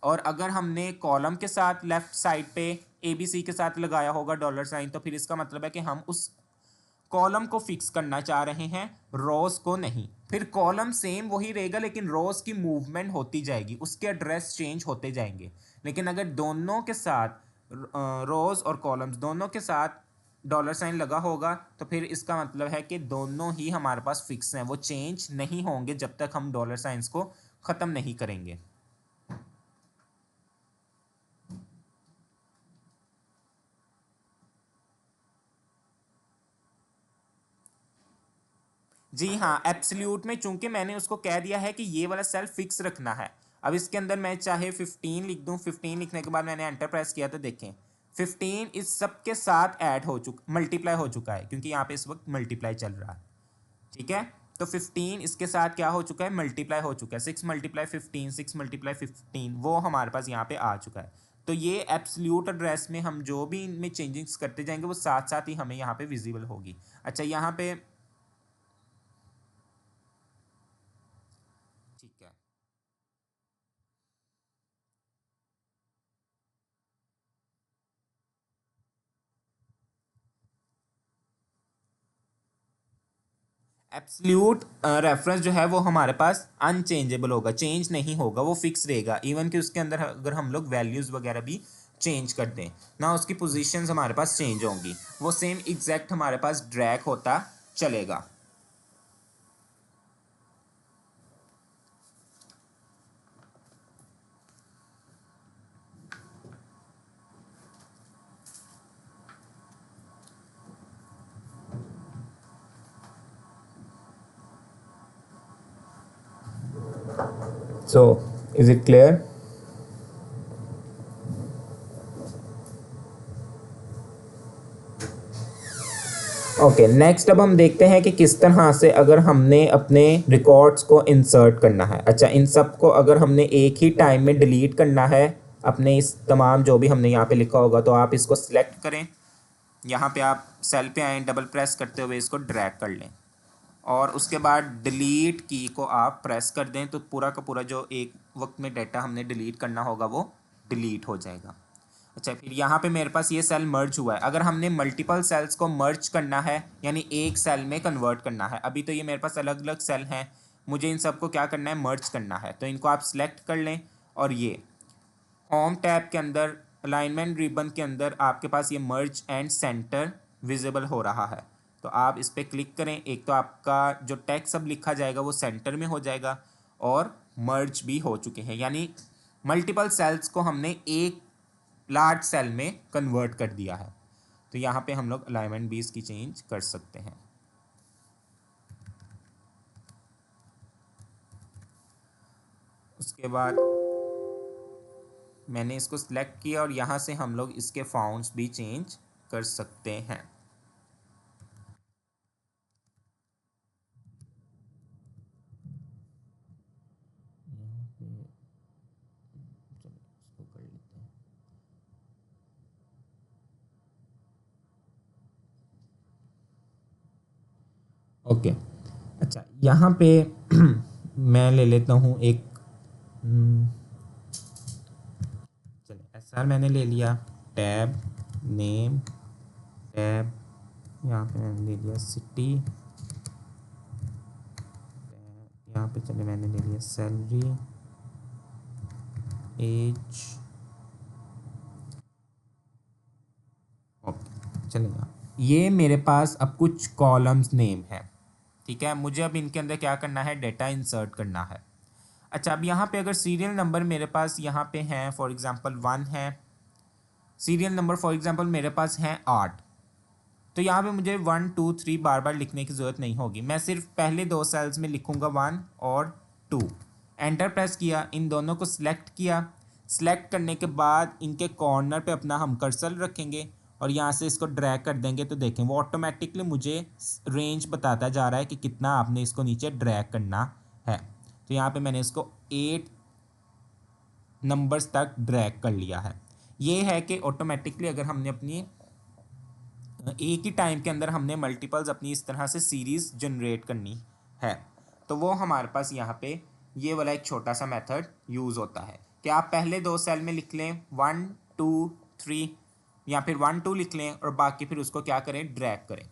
और अगर हमने कॉलम के साथ लेफ्ट साइड पे ABC के साथ लगाया होगा डॉलर साइन, तो फिर इसका मतलब है कि हम उस कॉलम को फिक्स करना चाह रहे हैं, रोज को नहीं। फिर कॉलम सेम वही रहेगा, लेकिन रोज की मूवमेंट होती जाएगी, उसके एड्रेस चेंज होते जाएंगे। लेकिन अगर दोनों के साथ रोज और कॉलम्स दोनों के साथ डॉलर साइन लगा होगा, तो फिर इसका मतलब है कि दोनों ही हमारे पास फिक्स हैं, वो चेंज नहीं होंगे जब तक हम डॉलर साइंस को ख़त्म नहीं करेंगे। जी हाँ, एब्सोल्यूट में चूंकि मैंने उसको कह दिया है कि ये वाला सेल फिक्स रखना है। अब इसके अंदर मैं चाहे 15 लिख दूं, 15 लिखने के बाद मैंने एंटर प्रेस किया तो देखें 15 इस सब के साथ ऐड हो चुका, मल्टीप्लाई हो चुका है, क्योंकि यहाँ पे इस वक्त मल्टीप्लाई चल रहा है। ठीक है, तो 15 इसके साथ क्या हो चुका है, मल्टीप्लाई हो चुका है। 6 मल्टीप्लाई 15, 6 मल्टीप्लाई 15, वो हमारे पास यहाँ पे आ चुका है। तो ये एब्सोल्यूट एड्रेस में हम जो भी इनमें चेंजेस करते जाएंगे वो साथ साथ ही हमें यहाँ पे विजिबल होगी। अच्छा, यहाँ पे ठीक है, एब्सोल्यूट रेफरेंस जो है वो हमारे पास अनचेंजेबल होगा, चेंज नहीं होगा, वो फिक्स रहेगा। इवन कि उसके अंदर अगर हम लोग वैल्यूज़ वगैरह भी चेंज कर दें ना, उसकी पोजीशंस हमारे पास चेंज होंगी, वो सेम एग्जैक्ट हमारे पास ड्रैग होता चलेगा। सो is it clear? Okay, next अब हम देखते हैं कि किस तरह से अगर हमने अपने रिकॉर्ड्स को इंसर्ट करना है। अच्छा, इन सब को अगर हमने एक ही टाइम में डिलीट करना है, अपने इस तमाम जो भी हमने यहाँ पे लिखा होगा, तो आप इसको सिलेक्ट करें, यहाँ पे आप सेल पे आएँ, डबल प्रेस करते हुए इसको ड्रैग कर लें और उसके बाद डिलीट की को आप प्रेस कर दें, तो पूरा का पूरा जो एक वक्त में डाटा हमने डिलीट करना होगा वो डिलीट हो जाएगा। अच्छा, फिर यहाँ पे मेरे पास ये सेल मर्ज हुआ है। अगर हमने मल्टीपल सेल्स को मर्ज करना है, यानी एक सेल में कन्वर्ट करना है, अभी तो ये मेरे पास अलग अलग सेल हैं, मुझे इन सबको क्या करना है, मर्ज करना है, तो इनको आप सिलेक्ट कर लें और ये होम टैब के अंदर अलाइनमेंट रिबन के अंदर आपके पास ये मर्ज एंड सेंटर विजिबल हो रहा है, तो आप इस पर क्लिक करें। एक तो आपका जो टेक्स्ट अब लिखा जाएगा वो सेंटर में हो जाएगा और मर्ज भी हो चुके हैं, यानी मल्टीपल सेल्स को हमने एक लार्ज सेल में कन्वर्ट कर दिया है। तो यहाँ पे हम लोग अलाइनमेंट भी इसकी चेंज कर सकते हैं। उसके बाद मैंने इसको सिलेक्ट किया और यहाँ से हम लोग इसके फाउंड्स भी चेंज कर सकते हैं। ओके, अच्छा यहाँ पे मैं ले लेता हूँ एक, चलिए SR मैंने ले लिया, टैब नेम, टैब यहाँ पे मैंने ले लिया सिटी, यहाँ पे चले मैंने ले लिया सैलरी, एज, ओके चलेगा। ये मेरे पास अब कुछ कॉलम्स नेम है, ठीक है, मुझे अब इनके अंदर क्या करना है, डेटा इंसर्ट करना है। अच्छा, अब यहाँ पे अगर सीरियल नंबर मेरे पास यहाँ पे हैं, फॉर एग्जांपल 1 है, सीरियल नंबर फॉर एग्जांपल मेरे पास हैं 8, तो यहाँ पे मुझे 1 2 3 बार बार लिखने की ज़रूरत नहीं होगी, मैं सिर्फ पहले 2 सेल्स में लिखूँगा 1 और 2। एंटर प्रेस किया, इन दोनों को सिलेक्ट किया, सिलेक्ट करने के बाद इनके कॉर्नर पे अपना हम कर्सर रखेंगे और यहाँ से इसको ड्रैग कर देंगे, तो देखें वो ऑटोमेटिकली मुझे रेंज बताता जा रहा है कि कितना आपने इसको नीचे ड्रैग करना है। तो यहाँ पे मैंने इसको 8 नंबर्स तक ड्रैग कर लिया है। ये है कि ऑटोमेटिकली अगर हमने अपनी एक ही टाइम के अंदर हमने मल्टीपल्स अपनी इस तरह से सीरीज जनरेट करनी है, तो वो हमारे पास यहाँ पे ये वाला एक छोटा सा मेथड यूज़ होता है कि आप पहले 2 सेल में लिख लें 1 2 3, या फिर 1 2 लिख लें और बाकी फिर उसको क्या करें, ड्रैग करें।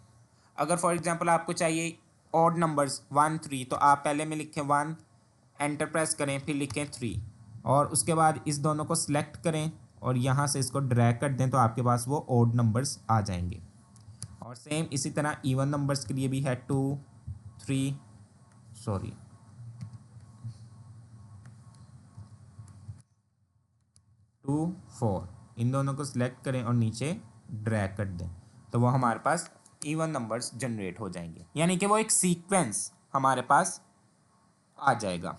अगर फॉर एग्जांपल आपको चाहिए ऑड नंबर्स 1 3, तो आप पहले में लिखें 1, एंटर प्रेस करें, फिर लिखें 3 और उसके बाद इस दोनों को सिलेक्ट करें और यहाँ से इसको ड्रैग कर दें तो आपके पास वो ऑड नंबर्स आ जाएंगे। और सेम इसी तरह इवन नंबर्स के लिए भी है 2 3 2 4, इन दोनों को सिलेक्ट करें और नीचे ड्रैग कर दें तो वो हमारे पास इवन नंबर्स जनरेट हो जाएंगे, यानी कि वो एक सीक्वेंस हमारे पास आ जाएगा।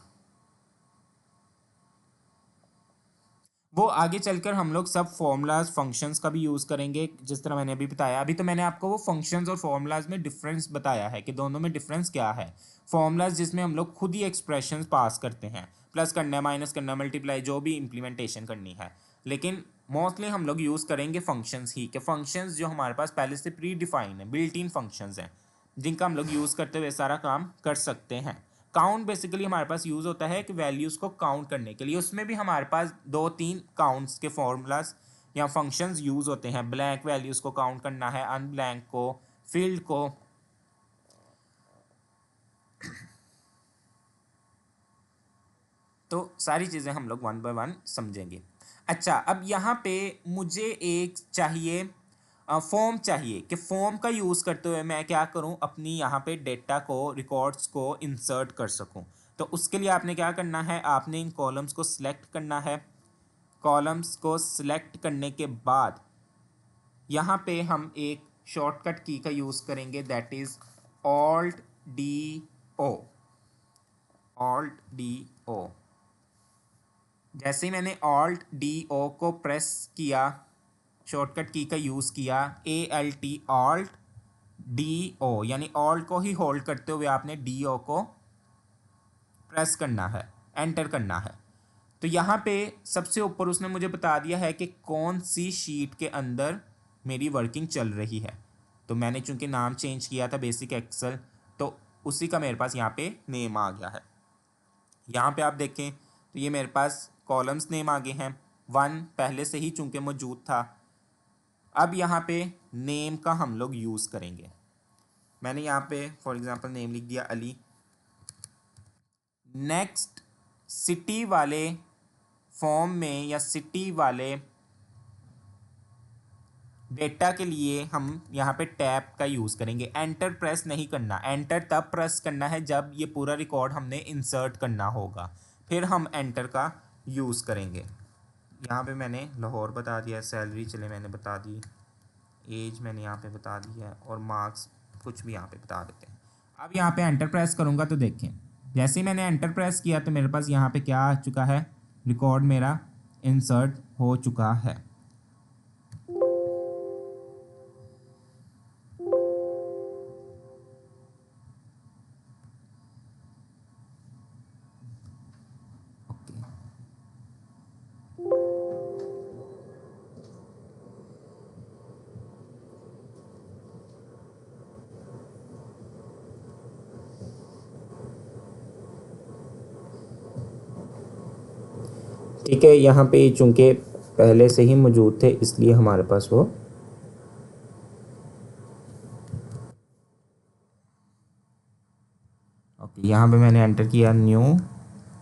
वो आगे चलकर हम लोग सब फॉर्मूलाज फंक्शंस का भी यूज़ करेंगे, जिस तरह मैंने अभी बताया। अभी तो मैंने आपको वो फंक्शंस और फॉर्मूलाज में डिफरेंस बताया है कि दोनों में डिफरेंस क्या है। फॉर्मूलाज जिसमें हम लोग खुद ही एक्सप्रेशंस पास करते हैं, प्लस करना है, माइनस करना है, मल्टीप्लाई, जो भी इम्प्लीमेंटेशन करनी है, लेकिन मोस्टली हम लोग यूज़ करेंगे फंक्शंस ही, के फंक्शंस जो हमारे पास पहले से प्री डिफाइन है, बिल्ट इन फंक्शंस हैं, जिनका हम लोग यूज़ करते हुए सारा काम कर सकते हैं। काउंट बेसिकली हमारे पास यूज़ होता है कि वैल्यूज़ को काउंट करने के लिए, उसमें भी हमारे पास 2 3 काउंट्स के फॉर्मूलाज या फंक्शंस यूज़ होते हैं। ब्लैंक वैल्यूज़ को काउंट करना है, अनब्लैंक को, फील्ड को। तो सारी चीज़ें हम लोग 1 बाय 1 समझेंगे। अच्छा, अब यहाँ पे मुझे एक चाहिए फॉर्म चाहिए कि फॉर्म का यूज़ करते हुए मैं क्या करूँ, अपनी यहाँ पे डेटा को, रिकॉर्ड्स को इंसर्ट कर सकूँ। तो उसके लिए आपने क्या करना है, आपने इन कॉलम्स को सिलेक्ट करना है। कॉलम्स को सिलेक्ट करने के बाद यहाँ पे हम एक शॉर्टकट की का यूज़ करेंगे, that is alt D O. Alt D O, जैसे ही मैंने ऑल्ट डी ओ को प्रेस किया, शॉर्टकट की का यूज़ किया, ALT, ऑल्ट डी ओ, यानी ऑल्ट को ही होल्ड करते हुए आपने डी ओ को प्रेस करना है, एंटर करना है। तो यहाँ पे सबसे ऊपर उसने मुझे बता दिया है कि कौन सी शीट के अंदर मेरी वर्किंग चल रही है। तो मैंने चूंकि नाम चेंज किया था बेसिक एक्सेल, तो उसी का मेरे पास यहाँ पे नेम आ गया है। यहाँ पे आप देखें तो ये मेरे पास कॉलम्स नेम आ गए हैं, 1 पहले से ही चूंकि मौजूद था। अब यहाँ पे नेम का हम लोग यूज़ करेंगे। मैंने यहाँ पे फॉर एग्जांपल नेम लिख दिया अली। नेक्स्ट, सिटी वाले फॉर्म में या सिटी वाले डेटा के लिए हम यहाँ पे टैब का यूज़ करेंगे। एंटर प्रेस नहीं करना, एंटर तब प्रेस करना है जब ये पूरा रिकॉर्ड हमने इंसर्ट करना होगा, फिर हम एंटर का यूज़ करेंगे। यहाँ पे मैंने लाहौर बता दिया, सैलरी चले मैंने बता दी, एज मैंने यहाँ पे बता दी है, और मार्क्स कुछ भी यहाँ पे बता देते हैं। अब यहाँ पे एंटर प्रेस करूँगा तो देखें, जैसे ही मैंने एंटर प्रेस किया तो मेरे पास यहाँ पे क्या आ चुका है, रिकॉर्ड मेरा इंसर्ट हो चुका है। ठीक है, यहाँ पे चूंकि पहले से ही मौजूद थे इसलिए हमारे पास वो ओके। यहाँ पे मैंने एंटर किया, न्यू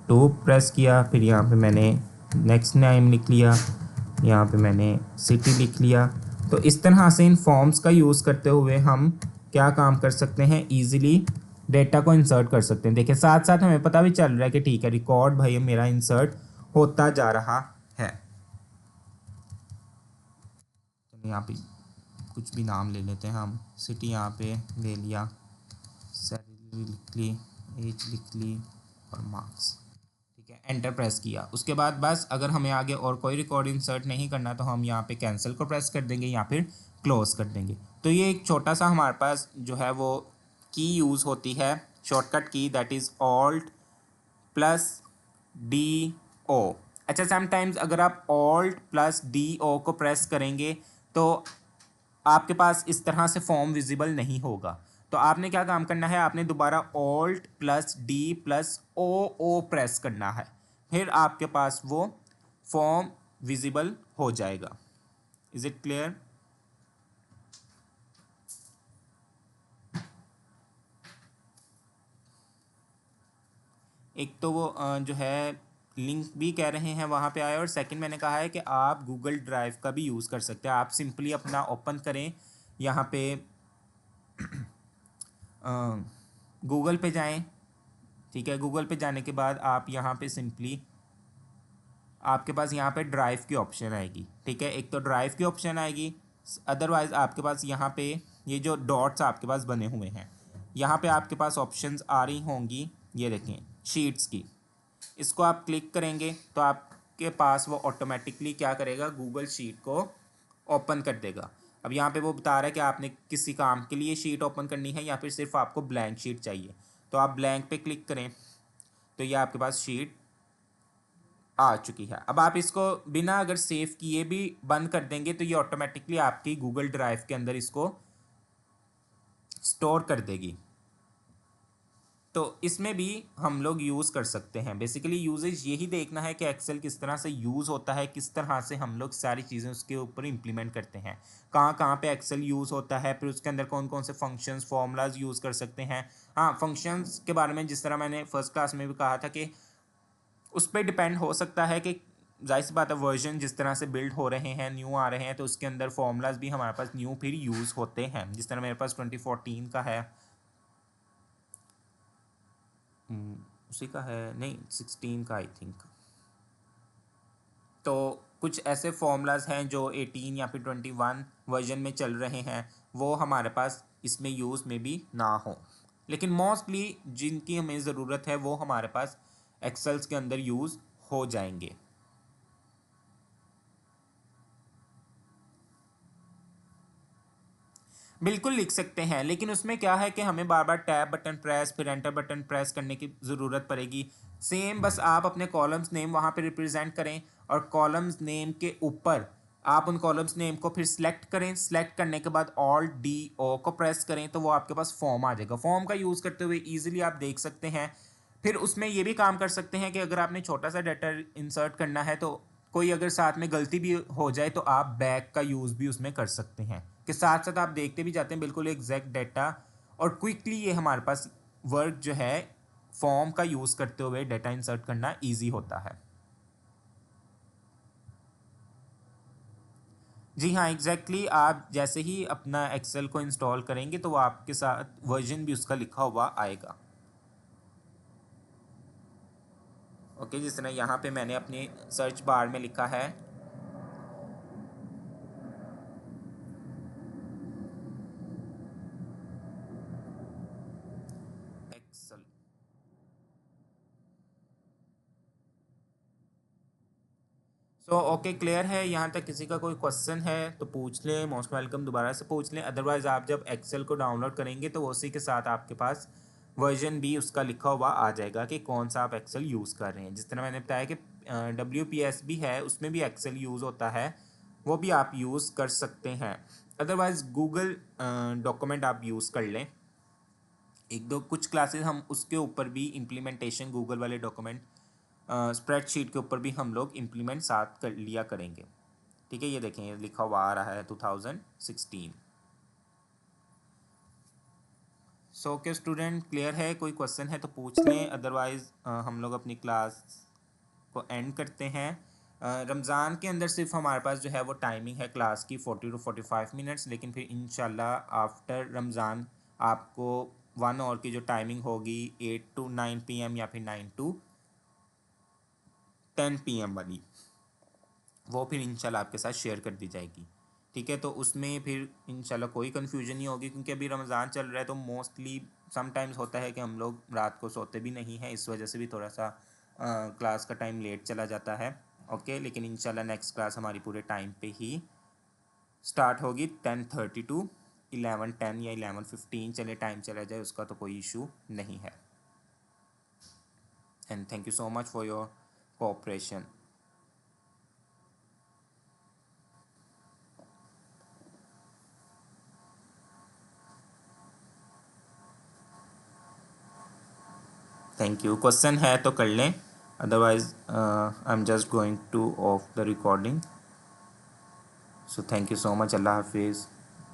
2 प्रेस किया, फिर यहाँ पे मैंने नेक्स्ट नेम लिख लिया, यहाँ पे मैंने सिटी लिख लिया। तो इस तरह से इन फॉर्म्स का यूज़ करते हुए हम क्या काम कर सकते हैं, ईजिली डेटा को इंसर्ट कर सकते हैं। देखिए साथ साथ हमें पता भी चल रहा है कि ठीक है, रिकॉर्ड भाई मेरा इंसर्ट होता जा रहा है। तो यहाँ पे कुछ भी नाम ले लेते हैं हम, सिटी यहाँ पे ले लिया, सैलरी लिख ली, एज लिख ली और मार्क्स। ठीक है, एंटर प्रेस किया। उसके बाद बस अगर हमें आगे और कोई रिकॉर्ड इंसर्ट नहीं करना तो हम यहाँ पे कैंसिल को प्रेस कर देंगे या फिर क्लोज कर देंगे। तो ये एक छोटा सा हमारे पास जो है वो की यूज़ होती है, शॉर्टकट की, that is alt plus D O. अच्छा, समटाइम्स अगर आप ऑल्ट प्लस डी ओ को प्रेस करेंगे तो आपके पास इस तरह से फॉर्म विजिबल नहीं होगा। तो आपने क्या काम करना है, आपने दोबारा Alt plus D plus O O press करना है, फिर आपके पास वो फॉर्म विजिबल हो जाएगा। Is it clear? एक तो वो जो है लिंक भी कह रहे हैं वहाँ पे आए, और सेकंड मैंने कहा है कि आप गूगल ड्राइव का भी यूज़ कर सकते हैं। आप सिंपली अपना ओपन करें, यहाँ पे गूगल पे जाएं। ठीक है, गूगल पे जाने के बाद आप यहाँ पे सिंपली, आपके पास यहाँ पे ड्राइव की ऑप्शन आएगी। ठीक है, एक तो ड्राइव की ऑप्शन आएगी, अदरवाइज़ आपके पास यहाँ पे ये जो डॉट्स आपके पास बने हुए हैं, यहाँ पे आपके पास ऑप्शंस आ रही होंगी, ये देखें शीट्स की। इसको आप क्लिक करेंगे तो आपके पास वो ऑटोमेटिकली क्या करेगा, गूगल शीट को ओपन कर देगा। अब यहाँ पे वो बता रहा है कि आपने किसी काम के लिए शीट ओपन करनी है या फिर सिर्फ आपको ब्लैंक शीट चाहिए। तो आप ब्लैंक पे क्लिक करें तो ये आपके पास शीट आ चुकी है। अब आप इसको बिना अगर सेव किए भी बंद कर देंगे तो ये ऑटोमेटिकली आपकी गूगल ड्राइव के अंदर इसको स्टोर कर देगी। तो इसमें भी हम लोग यूज़ कर सकते हैं। बेसिकली यूजेज यही देखना है कि एक्सेल किस तरह से यूज़ होता है, किस तरह से हम लोग सारी चीज़ें उसके ऊपर इम्प्लीमेंट करते हैं, कहाँ कहाँ पे एक्सेल यूज़ होता है, फिर उसके अंदर कौन कौन से फंक्शंस फार्मूलाज यूज़ कर सकते हैं। हाँ, फंक्शंस के बारे में जिस तरह मैंने फर्स्ट क्लास में भी कहा था कि उस पर डिपेंड हो सकता है कि जाहिर सी बात है वर्जन जिस तरह से बिल्ड हो रहे हैं, न्यू आ रहे हैं, तो उसके अंदर फार्मूलाज भी हमारे पास न्यू फिर यूज़ होते हैं। जिस तरह मेरे पास 2014 का है, उसी का है, नहीं 16 का आई थिंक। तो कुछ ऐसे फॉर्मूलाज हैं जो 18 या फिर 21 वर्जन में चल रहे हैं, वो हमारे पास इसमें यूज़ में भी ना हो, लेकिन मोस्टली जिनकी हमें ज़रूरत है वो हमारे पास एक्सेल्स के अंदर यूज़ हो जाएंगे। बिल्कुल लिख सकते हैं, लेकिन उसमें क्या है कि हमें बार बार टैब बटन प्रेस फिर एंटर बटन प्रेस करने की ज़रूरत पड़ेगी। सेम बस आप अपने कॉलम्स नेम वहाँ पे रिप्रेजेंट करें और कॉलम्स नेम के ऊपर आप उन कॉलम्स नेम को फिर सिलेक्ट करें। सिलेक्ट करने के बाद ऑल्ट डी ओ को प्रेस करें तो वो आपके पास फॉर्म आ जाएगा। फॉर्म का यूज़ करते हुए ईजिली आप देख सकते हैं। फिर उसमें ये भी काम कर सकते हैं कि अगर आपने छोटा सा डाटा इंसर्ट करना है तो कोई अगर साथ में गलती भी हो जाए तो आप बैक का यूज़ भी उसमें कर सकते हैं, कि साथ साथ आप देखते भी जाते हैं बिल्कुल एग्जैक्ट डाटा, और क्विकली ये हमारे पास वर्क जो है फॉर्म का यूज़ करते हुए डाटा इंसर्ट करना ईजी होता है। जी हाँ, एग्जैक्टली आप जैसे ही अपना एक्सेल को इंस्टॉल करेंगे तो वो आपके साथ वर्जन भी उसका लिखा हुआ आएगा। ओके, जिस तरह यहाँ पे मैंने अपने सर्च बार में लिखा है एक्सेल। सो ओके, क्लियर है यहाँ तक? किसी का कोई क्वेश्चन है तो पूछ लें, मोस्ट वेलकम, दोबारा से पूछ लें। अदरवाइज़ आप जब एक्सेल को डाउनलोड करेंगे तो उसी के साथ आपके पास वर्जन भी उसका लिखा हुआ आ जाएगा कि कौन सा आप एक्सेल यूज़ कर रहे हैं। जिस तरह मैंने बताया कि WPS भी है, उसमें भी एक्सेल यूज़ होता है, वो भी आप यूज़ कर सकते हैं। अदरवाइज़ गूगल डॉक्यूमेंट आप यूज़ कर लें। एक दो कुछ क्लासेस हम उसके ऊपर भी इम्प्लीमेंटेशन गूगल वाले डॉक्यूमेंट स्प्रेडशीट के ऊपर भी हम लोग इम्प्लीमेंट साथ कर लिया करेंगे। ठीक है, ये देखें ये लिखा हुआ आ रहा है 2016। सो के स्टूडेंट, क्लियर है? कोई क्वेश्चन है तो पूछ लें, अदरवाइज़ हम लोग अपनी क्लास को एंड करते हैं। रमज़ान के अंदर सिर्फ हमारे पास जो है वो टाइमिंग है क्लास की 40 to 45 मिनट्स, लेकिन फिर इंशाल्लाह आफ्टर रमज़ान आपको 1 आवर की जो टाइमिंग होगी 8 to 9 PM या फिर 9 to 10 PM वाली, वो फिर इंशाल्लाह आपके साथ शेयर कर दी जाएगी। ठीक है, तो उसमें फिर इंशाल्लाह कोई कन्फ्यूजन नहीं होगी, क्योंकि अभी रमज़ान चल रहा है तो मोस्टली समटाइम्स होता है कि हम लोग रात को सोते भी नहीं हैं, इस वजह से भी थोड़ा सा क्लास का टाइम लेट चला जाता है। ओके, लेकिन इंशाल्लाह नेक्स्ट क्लास हमारी पूरे टाइम पे ही स्टार्ट होगी, 10:30 to 11:10 या 11:15 चले टाइम चला जाए, उसका तो कोई इशू नहीं है। And thank you so much for your cooperation. Thank you. Question है तो कर लें, otherwise I am just going to off the recording. So thank you so much. अल्लाह हाफिज़।